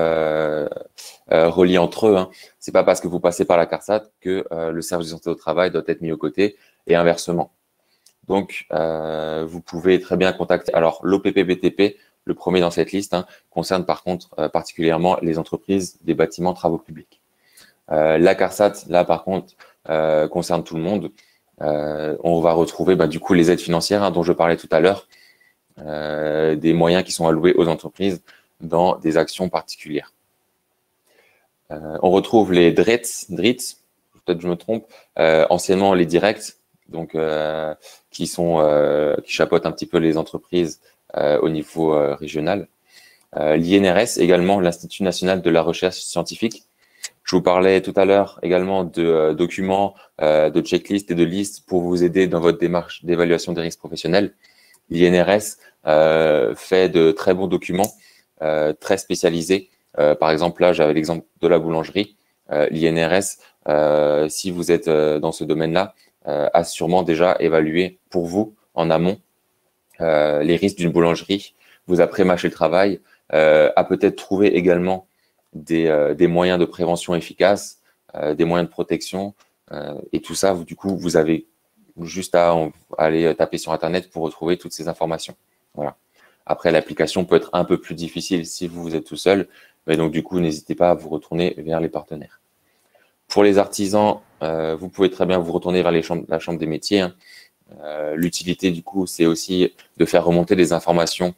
reliés entre eux. Hein. C'est pas parce que vous passez par la CARSAT que le service de santé au travail doit être mis aux côtés et inversement. Donc, vous pouvez très bien contacter. Alors, l'OPP-BTP, le premier dans cette liste, hein, concerne par contre particulièrement les entreprises des bâtiments travaux publics. La CARSAT, là par contre, concerne tout le monde. On va retrouver du coup les aides financières hein, dont je parlais tout à l'heure, des moyens qui sont alloués aux entreprises dans des actions particulières. On retrouve les DRITS, peut-être je me trompe, anciennement les directs, donc qui chapeautent un petit peu les entreprises au niveau régional. L'INRS également, l'Institut national de la recherche scientifique. Je vous parlais tout à l'heure également de documents, de checklists et de listes pour vous aider dans votre démarche d'évaluation des risques professionnels. L'INRS fait de très bons documents, très spécialisés. Par exemple, là, j'avais l'exemple de la boulangerie. L'INRS, si vous êtes dans ce domaine-là, a sûrement déjà évalué pour vous, en amont, les risques d'une boulangerie, vous a pré-mâché le travail, a peut-être trouvé également des moyens de prévention efficaces, des moyens de protection, et tout ça, du coup, vous avez juste à aller taper sur Internet pour retrouver toutes ces informations. Voilà. Après, l'application peut être un peu plus difficile si vous êtes tout seul, mais donc du coup, n'hésitez pas à vous retourner vers les partenaires. Pour les artisans, vous pouvez très bien vous retourner vers la chambre des métiers. Hein. L'utilité, du coup, c'est aussi de faire remonter des informations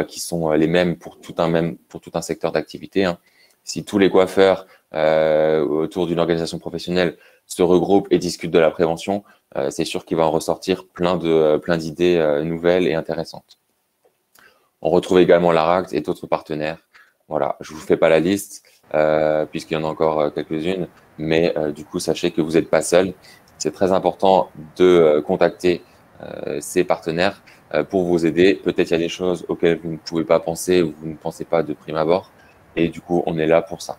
qui sont les mêmes pour tout un secteur d'activité. Hein. Si tous les coiffeurs autour d'une organisation professionnelle se regroupent et discutent de la prévention, c'est sûr qu'il va en ressortir plein d'idées nouvelles et intéressantes. On retrouve également l'ARACT et d'autres partenaires. Voilà, je ne vous fais pas la liste puisqu'il y en a encore quelques-unes, mais du coup, sachez que vous n'êtes pas seul. C'est très important de contacter ces partenaires pour vous aider. Peut-être il y a des choses auxquelles vous ne pouvez pas penser ou vous ne pensez pas de prime abord. Et du coup, on est là pour ça.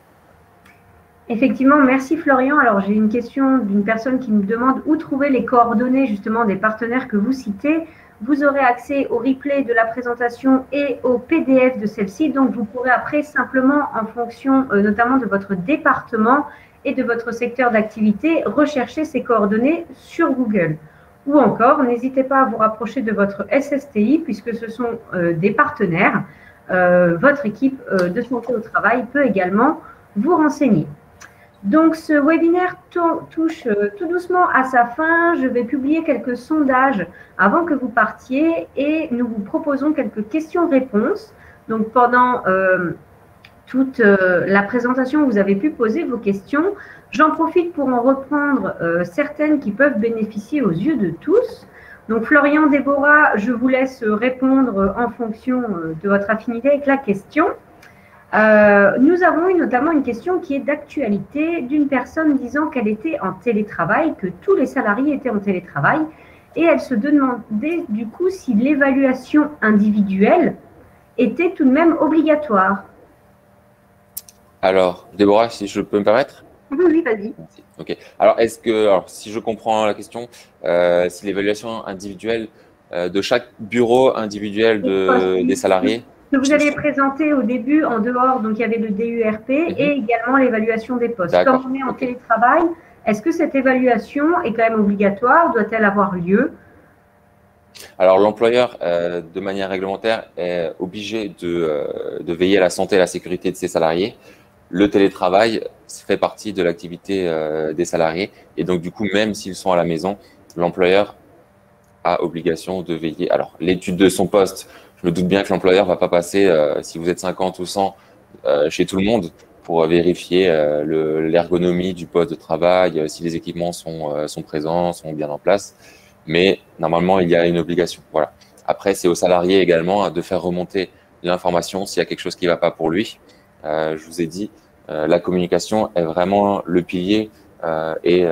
Effectivement, merci Florian. Alors, j'ai une question d'une personne qui me demande où trouver les coordonnées justement des partenaires que vous citez. Vous aurez accès au replay de la présentation et au PDF de celle-ci. Donc, vous pourrez après simplement, en fonction notamment de votre département et de votre secteur d'activité, rechercher ces coordonnées sur Google. Ou encore, n'hésitez pas à vous rapprocher de votre SSTI puisque ce sont des partenaires. Votre équipe de santé au travail peut également vous renseigner. Donc, ce webinaire touche tout doucement à sa fin. Je vais publier quelques sondages avant que vous partiez et nous vous proposons quelques questions-réponses. Donc, pendant toute la présentation, vous avez pu poser vos questions. J'en profite pour en reprendre certaines qui peuvent bénéficier aux yeux de tous. Donc, Florian, Déborah, je vous laisse répondre en fonction de votre affinité avec la question. Nous avons eu notamment une question qui est d'actualité d'une personne disant qu'elle était en télétravail, que tous les salariés étaient en télétravail, et elle se demandait du coup si l'évaluation individuelle était tout de même obligatoire. Alors, Déborah, si je peux me permettre ? Oui, vas-y. Ok. Alors, si je comprends la question, si l'évaluation individuelle de chaque bureau individuel des salariés. Que vous avez présenté au début en dehors, donc il y avait le DURP et également l'évaluation des postes. Comme on est en télétravail, est-ce que cette évaluation est quand même obligatoire? Doit-elle avoir lieu? Alors, l'employeur, de manière réglementaire, est obligé de veiller à la santé et à la sécurité de ses salariés. Le télétravail fait partie de l'activité des salariés et donc du coup, même s'ils sont à la maison, l'employeur a obligation de veiller. Alors, l'étude de son poste, je me doute bien que l'employeur ne va pas passer, si vous êtes 50 ou 100, chez tout le monde pour vérifier l'ergonomie du poste de travail, si les équipements sont présents, sont bien en place. Mais normalement, il y a une obligation. Voilà. Après, c'est aux salariés également de faire remonter l'information s'il y a quelque chose qui ne va pas pour lui. Je vous ai dit, la communication est vraiment le pilier et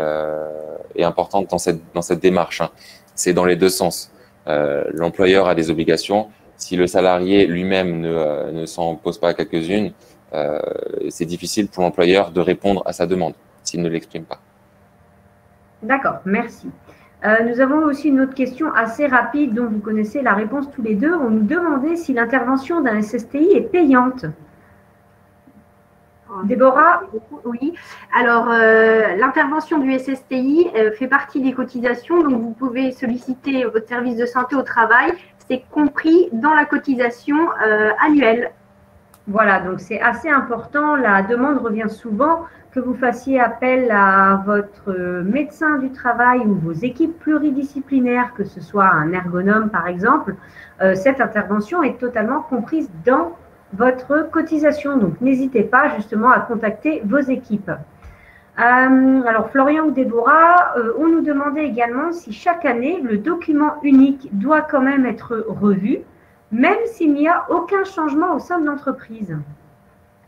importante dans cette démarche. Hein. C'est dans les deux sens. L'employeur a des obligations. Si le salarié lui-même ne s'en pose pas quelques-unes, c'est difficile pour l'employeur de répondre à sa demande s'il ne l'exprime pas. D'accord, merci. Nous avons aussi une autre question assez rapide dont vous connaissez la réponse tous les deux. On nous demandait si l'intervention d'un SSTI est payante. Déborah? Oui. Alors, l'intervention du SSTI fait partie des cotisations, donc vous pouvez solliciter votre service de santé au travail. C'est compris dans la cotisation annuelle. Voilà, donc c'est assez important. La demande revient souvent que vous fassiez appel à votre médecin du travail ou vos équipes pluridisciplinaires, que ce soit un ergonome par exemple. Cette intervention est totalement comprise dans votre cotisation. Donc, n'hésitez pas justement à contacter vos équipes. Alors, Florian ou Déborah, on nous demandait également si chaque année, le document unique doit quand même être revu, même s'il n'y a aucun changement au sein de l'entreprise.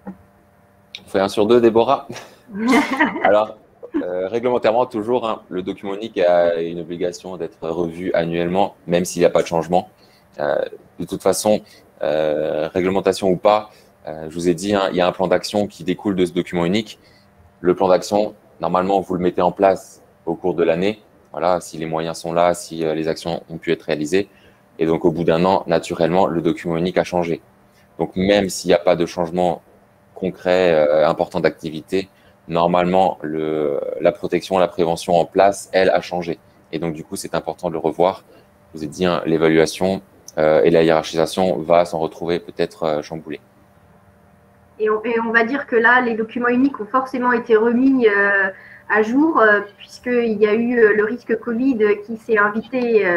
On fait 1 sur 2, Déborah. Alors, réglementairement, toujours, hein, le document unique a une obligation d'être revu annuellement, même s'il n'y a pas de changement. De toute façon, réglementation ou pas, je vous ai dit, hein, il y a un plan d'action qui découle de ce document unique. Le plan d'action, normalement, vous le mettez en place au cours de l'année. Voilà, si les moyens sont là, si les actions ont pu être réalisées. Et donc, au bout d'1 an, naturellement, le document unique a changé. Donc, même s'il n'y a pas de changement concret, important d'activité, normalement, la protection, la prévention en place, elle, a changé. Et donc, du coup, c'est important de le revoir. Je vous ai dit, hein, l'évaluation et la hiérarchisation va s'en retrouver peut-être chamboulée. Et on va dire que là, les documents uniques ont forcément été remis à jour, puisqu'il y a eu le risque Covid qui s'est invité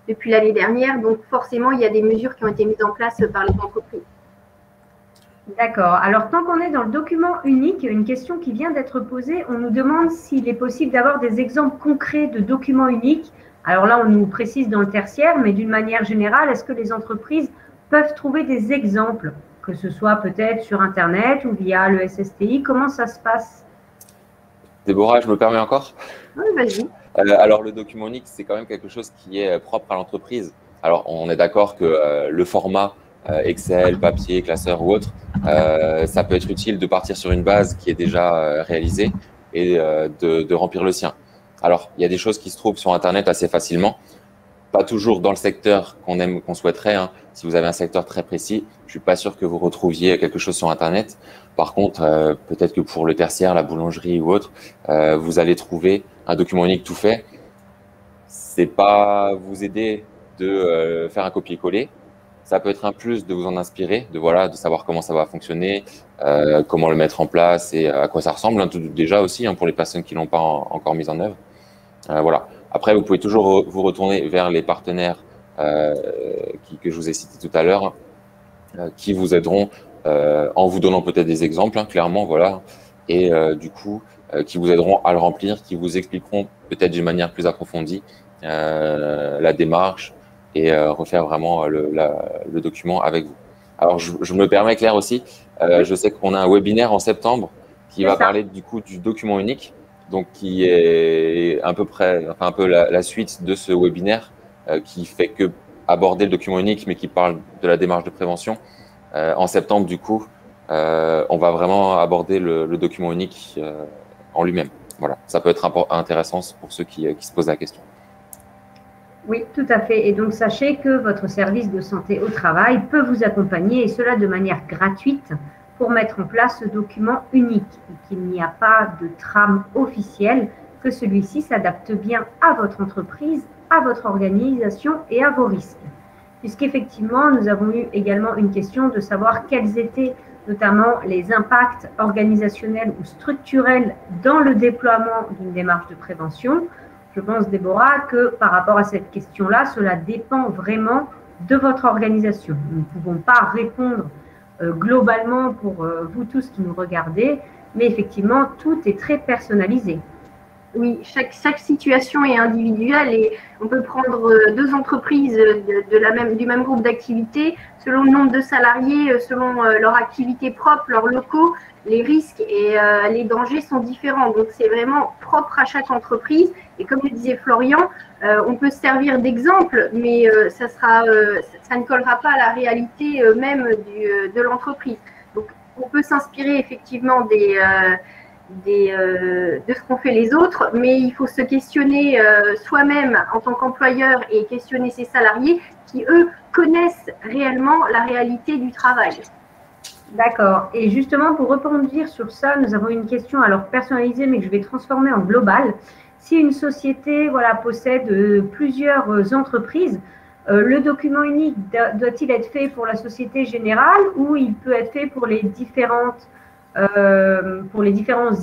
depuis l'année dernière. Donc, forcément, il y a des mesures qui ont été mises en place par les entreprises. D'accord. Alors, tant qu'on est dans le document unique, une question qui vient d'être posée, on nous demande s'il est possible d'avoir des exemples concrets de documents uniques. Alors là, on nous précise dans le tertiaire, mais d'une manière générale, est-ce que les entreprises peuvent trouver des exemples, que ce soit peut-être sur Internet ou via le SSTI? Comment ça se passe? Déborah, je me permets encore? Oui, vas-y. Alors, le document unique, c'est quand même quelque chose qui est propre à l'entreprise. Alors, on est d'accord que le format Excel, papier, classeur ou autre, ça peut être utile de partir sur une base qui est déjà réalisée et de remplir le sien. Alors, il y a des choses qui se trouvent sur Internet assez facilement, pas toujours dans le secteur qu'on souhaiterait. Hein. Si vous avez un secteur très précis, je suis pas sûr que vous retrouviez quelque chose sur Internet. Par contre, peut-être que pour le tertiaire, la boulangerie ou autre, vous allez trouver un document unique tout fait. C'est pas vous aider de faire un copier-coller. Ça peut être un plus de vous en inspirer, de savoir comment ça va fonctionner, comment le mettre en place et à quoi ça ressemble. Hein, déjà aussi, hein, pour les personnes qui l'ont pas encore mis en œuvre. Voilà. Après, vous pouvez toujours vous retourner vers les partenaires que je vous ai cités tout à l'heure, qui vous aideront en vous donnant peut-être des exemples, hein, clairement, voilà, et du coup, qui vous aideront à le remplir, qui vous expliqueront peut-être d'une manière plus approfondie la démarche et refaire vraiment le document avec vous. Alors, je me permets, Claire, aussi, je sais qu'on a un webinaire en septembre qui va parler du coup du document unique, donc qui est un peu la suite de ce webinaire qui fait que aborder le document unique, mais qui parle de la démarche de prévention. En septembre, du coup, on va vraiment aborder le document unique en lui-même. Voilà, ça peut être intéressant pour ceux qui se posent la question. Oui, tout à fait. Et donc, sachez que votre service de santé au travail peut vous accompagner, et cela de manière gratuite, pour mettre en place ce document unique, et qu'il n'y a pas de trame officielle, que celui-ci s'adapte bien à votre entreprise, à votre organisation et à vos risques. Puisqu'effectivement, nous avons eu également une question de savoir quels étaient notamment les impacts organisationnels ou structurels dans le déploiement d'une démarche de prévention. Je pense, Déborah, que par rapport à cette question-là, cela dépend vraiment de votre organisation. Nous ne pouvons pas répondre globalement pour vous tous qui nous regardez, mais effectivement, tout est très personnalisé. Oui, chaque situation est individuelle et on peut prendre 2 entreprises du même groupe d'activité, selon le nombre de salariés, selon leur activité propre, leurs locaux, les risques et les dangers sont différents. Donc, c'est vraiment propre à chaque entreprise. Et comme le disait Florian, on peut se servir d'exemple, mais ça ne collera pas à la réalité même de l'entreprise. Donc, on peut s'inspirer effectivement de ce qu'ont fait les autres, mais il faut se questionner soi-même en tant qu'employeur et questionner ses salariés qui, eux, connaissent réellement la réalité du travail. D'accord. Et justement, pour rebondir sur ça, nous avons une question alors personnalisée, mais que je vais transformer en globale. Si une société possède plusieurs entreprises, le document unique doit-il être fait pour la société générale ou il peut être fait pour les différents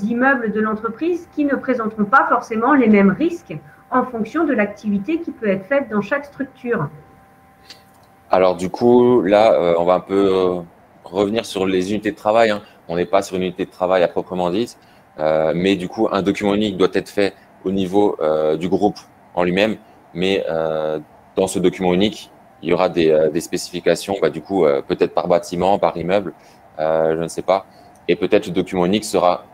immeubles de l'entreprise qui ne présenteront pas forcément les mêmes risques en fonction de l'activité qui peut être faite dans chaque structure? Alors du coup, là, on va un peu revenir sur les unités de travail, hein. On n'est pas sur une unité de travail à proprement dite, mais du coup, un document unique doit être fait au niveau du groupe en lui-même, mais dans ce document unique, il y aura des spécifications, du coup, peut-être par bâtiment, par immeuble, je ne sais pas, et peut-être le document unique sera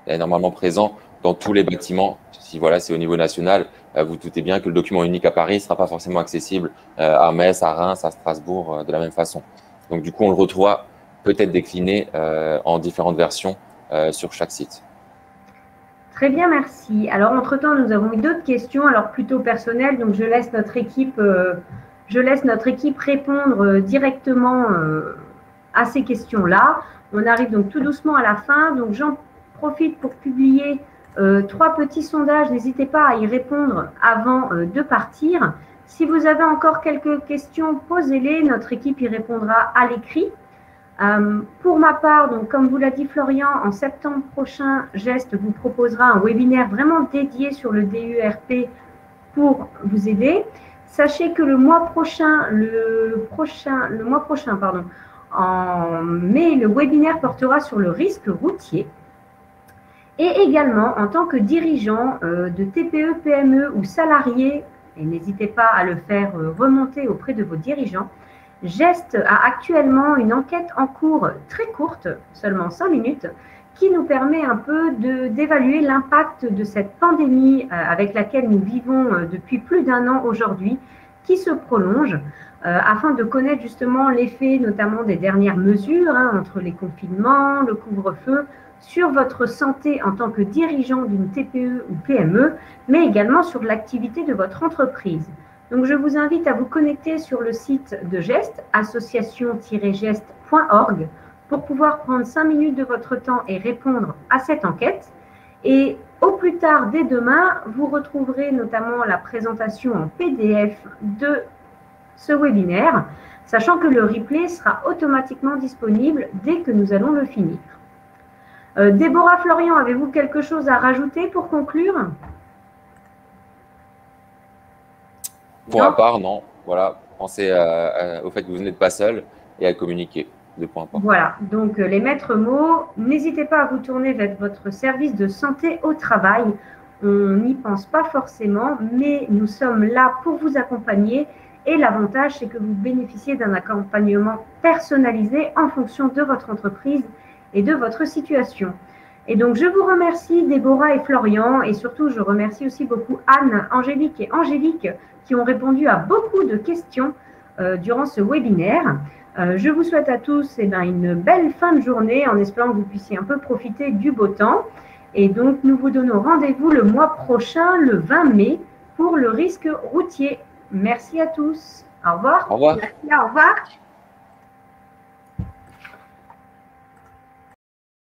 normalement présent dans tous les bâtiments. Si c'est au niveau national, vous doutez bien que le document unique à Paris ne sera pas forcément accessible à Metz, à Reims, à Strasbourg de la même façon. Donc du coup, on le retrouvera peut-être décliné en différentes versions sur chaque site. Très bien, merci. Alors, entre-temps, nous avons eu d'autres questions, alors plutôt personnelles, donc je laisse notre équipe répondre directement à ces questions-là. On arrive donc tout doucement à la fin, donc j'en profite pour publier 3 petits sondages. N'hésitez pas à y répondre avant de partir. Si vous avez encore quelques questions, posez-les. Notre équipe y répondra à l'écrit. Pour ma part, donc, comme vous l'a dit Florian, en septembre prochain, Gest vous proposera un webinaire vraiment dédié sur le DERP pour vous aider. Sachez que le mois prochain, en mai, le webinaire portera sur le risque routier. Et également, en tant que dirigeant de TPE, PME ou salarié, et n'hésitez pas à le faire remonter auprès de vos dirigeants, Gest a actuellement une enquête en cours très courte, seulement 5 minutes, qui nous permet un peu d'évaluer l'impact de cette pandémie avec laquelle nous vivons depuis plus d'1 an aujourd'hui, qui se prolonge, afin de connaître justement l'effet notamment des dernières mesures, entre les confinements, le couvre-feu, sur votre santé en tant que dirigeant d'une TPE ou PME, mais également sur l'activité de votre entreprise. Donc, je vous invite à vous connecter sur le site de Gest, association-gest.org, pour pouvoir prendre 5 minutes de votre temps et répondre à cette enquête. Et au plus tard, dès demain, vous retrouverez notamment la présentation en PDF de ce webinaire, sachant que le replay sera automatiquement disponible dès que nous allons le finir. Déborah, Florian, avez-vous quelque chose à rajouter pour conclure ? Pour ma part, non. Voilà, pensez au fait que vous n'êtes pas seul et à communiquer. 2 points importants. Voilà, donc les maîtres mots, n'hésitez pas à vous tourner vers votre service de santé au travail. On n'y pense pas forcément, mais nous sommes là pour vous accompagner. Et l'avantage, c'est que vous bénéficiez d'un accompagnement personnalisé en fonction de votre entreprise et de votre situation. Et donc, je vous remercie, Déborah et Florian, et surtout, je remercie aussi beaucoup Anne, Angélique et Angélique qui ont répondu à beaucoup de questions durant ce webinaire. Je vous souhaite à tous une belle fin de journée en espérant que vous puissiez un peu profiter du beau temps. Et donc, nous vous donnons rendez-vous le mois prochain, le 20 mai, pour le risque routier. Merci à tous. Au revoir. Au revoir. Merci, au revoir.